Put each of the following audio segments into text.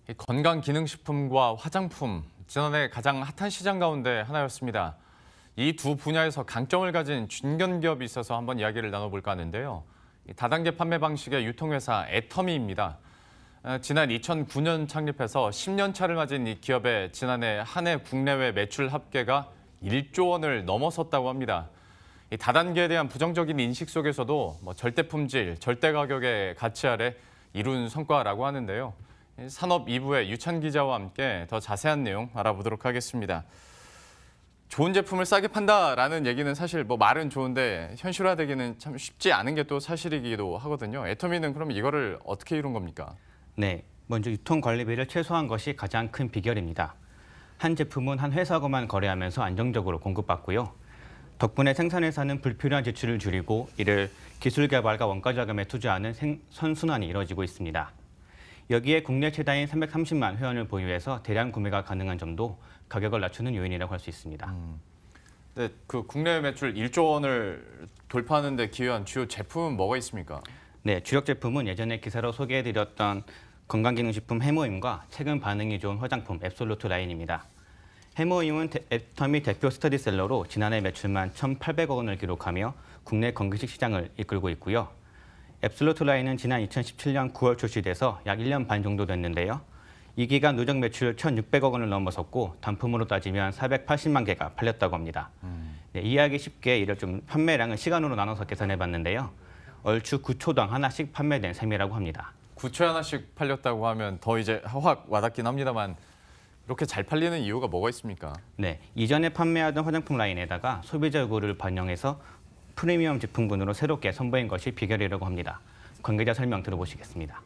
이 건강기능식품과 화장품, 지난해 가장 핫한 시장 가운데 하나였습니다. 이 두 분야에서 강점을 가진 중견기업이 있어서 한번 이야기를 나눠볼까 하는데요. 다단계 판매 방식의 유통회사 애터미입니다. 지난 2009년 창립해서 10년 차를 맞은 이 기업의 지난해 한 해 국내외 매출 합계가 1조 원을 넘어섰다고 합니다. 이 다단계에 대한 부정적인 인식 속에서도 절대 품질, 절대 가격의 가치 아래 이룬 성과라고 하는데요. 산업 2부의 유찬 기자와 함께 더 자세한 내용 알아보도록 하겠습니다. 좋은 제품을 싸게 판다라는 얘기는 사실 말은 좋은데 현실화되기는 참 쉽지 않은 게 또 사실이기도 하거든요. 애터미는 그럼 이거를 어떻게 이룬 겁니까? 네, 먼저 유통 관리비를 최소화한 것이 가장 큰 비결입니다. 한 제품은 한 회사하고만 거래하면서 안정적으로 공급받고요. 덕분에 생산회사는 불필요한 지출을 줄이고 이를 기술 개발과 원가 자금에 투자하는 선순환이 이뤄지고 있습니다. 여기에 국내 최다인 330만 회원을 보유해서 대량 구매가 가능한 점도 가격을 낮추는 요인이라고 할 수 있습니다. 네, 그 국내 매출 1조 원을 돌파하는 데 기여한 주요 제품은 뭐가 있습니까? 네, 주력 제품은 예전에 기사로 소개해드렸던 건강기능식품 해모임과 최근 반응이 좋은 화장품 앱솔루트 라인입니다. 해모임은 애터미 대표 스터디셀러로 지난해 매출만 1,800억 원을 기록하며 국내 건기식 시장을 이끌고 있고요. 앱솔루트 라인은 지난 2017년 9월 출시돼서 약 1년 반 정도 됐는데요. 이 기간 누적 매출 1,600억 원을 넘어섰고 단품으로 따지면 480만 개가 팔렸다고 합니다. 네, 이해하기 쉽게 이를 좀 판매량을 시간으로 나눠서 계산해봤는데요. 얼추 9초당 하나씩 판매된 셈이라고 합니다. 9초에 하나씩 팔렸다고 하면 더 이제 확 와닿긴 합니다만 이렇게 잘 팔리는 이유가 뭐가 있습니까? 네, 이전에 판매하던 화장품 라인에다가 소비자 요구를 반영해서 프리미엄 제품군으로 새롭게 선보인 것이 비결이라고 합니다. 관계자 설명 들어보시겠습니다.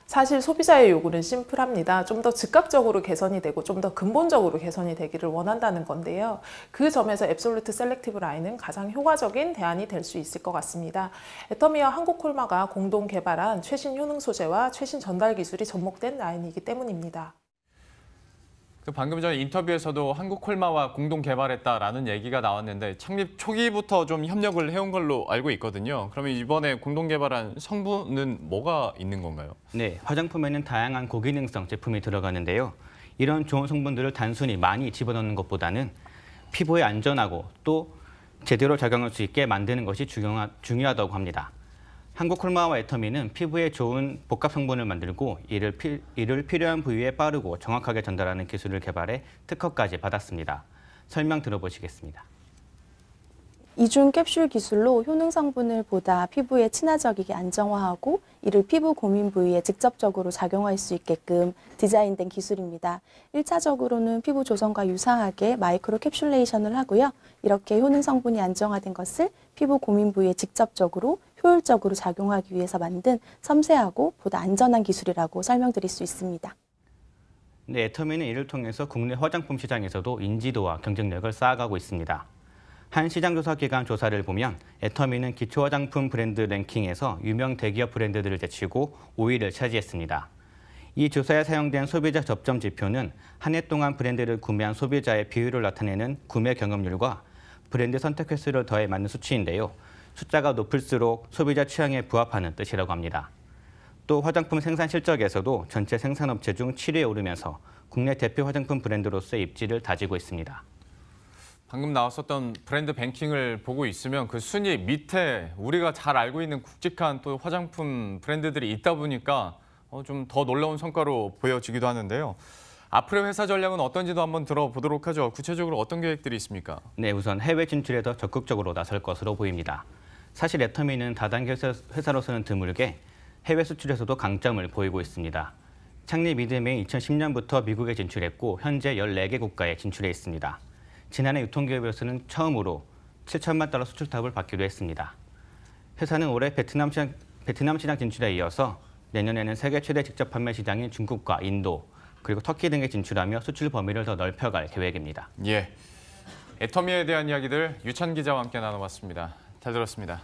사실 소비자의 요구는 심플합니다. 좀 더 즉각적으로 개선이 되고 좀 더 근본적으로 개선이 되기를 원한다는 건데요. 그 점에서 앱솔루트 셀렉티브 라인은 가장 효과적인 대안이 될 수 있을 것 같습니다. 애터미와 한국콜마가 공동 개발한 최신 효능 소재와 최신 전달 기술이 접목된 라인이기 때문입니다. 방금 전 인터뷰에서도 한국콜마와 공동 개발했다라는 얘기가 나왔는데 창립 초기부터 좀 협력을 해온 걸로 알고 있거든요. 그러면 이번에 공동 개발한 성분은 뭐가 있는 건가요? 네, 화장품에는 다양한 고기능성 제품이 들어가는데요. 이런 좋은 성분들을 단순히 많이 집어넣는 것보다는 피부에 안전하고 또 제대로 작용할 수 있게 만드는 것이 중요하다고 합니다. 한국콜마와 애터미는 피부에 좋은 복합 성분을 만들고 이를 필요한 부위에 빠르고 정확하게 전달하는 기술을 개발해 특허까지 받았습니다. 설명 들어보시겠습니다. 이중 캡슐 기술로 효능 성분을 보다 피부에 친화적이게 안정화하고 이를 피부 고민 부위에 직접적으로 작용할 수 있게끔 디자인된 기술입니다. 1차적으로는 피부 조성과 유사하게 마이크로 캡슐레이션을 하고요. 이렇게 효능 성분이 안정화된 것을 피부 고민 부위에 직접적으로 효율적으로 작용하기 위해서 만든 섬세하고 보다 안전한 기술이라고 설명드릴 수 있습니다. 네, 애터미는 이를 통해서 국내 화장품 시장에서도 인지도와 경쟁력을 쌓아가고 있습니다. 한 시장조사기관 조사를 보면 애터미는 기초 화장품 브랜드 랭킹에서 유명 대기업 브랜드들을 제치고 5위를 차지했습니다. 이 조사에 사용된 소비자 접점 지표는 한 해 동안 브랜드를 구매한 소비자의 비율을 나타내는 구매 경험률과 브랜드 선택 횟수를 더해 맞는 수치인데요. 숫자가 높을수록 소비자 취향에 부합하는 뜻이라고 합니다. 또 화장품 생산 실적에서도 전체 생산업체 중 7위에 오르면서 국내 대표 화장품 브랜드로서의 입지를 다지고 있습니다. 방금 나왔었던 브랜드 뱅킹을 보고 있으면 그 순위 밑에 우리가 잘 알고 있는 굵직한 또 화장품 브랜드들이 있다 보니까 좀 더 놀라운 성과로 보여지기도 하는데요. 앞으로의 회사 전략은 어떤지도 한번 들어보도록 하죠. 구체적으로 어떤 계획들이 있습니까? 네, 우선 해외 진출에 더 적극적으로 나설 것으로 보입니다. 사실 애터미는 다단계 회사로서는 드물게 해외 수출에서도 강점을 보이고 있습니다. 창립 이듬해 2010년부터 미국에 진출했고 현재 14개 국가에 진출해 있습니다. 지난해 유통기업으로서는 처음으로 7천만 달러 수출탑을 받기도 했습니다. 회사는 올해 베트남 시장 진출에 이어서 내년에는 세계 최대 직접 판매 시장인 중국과 인도, 그리고 터키 등에 진출하며 수출 범위를 더 넓혀갈 계획입니다. 예, 애터미에 대한 이야기들 유찬 기자와 함께 나눠봤습니다. 잘 들었습니다.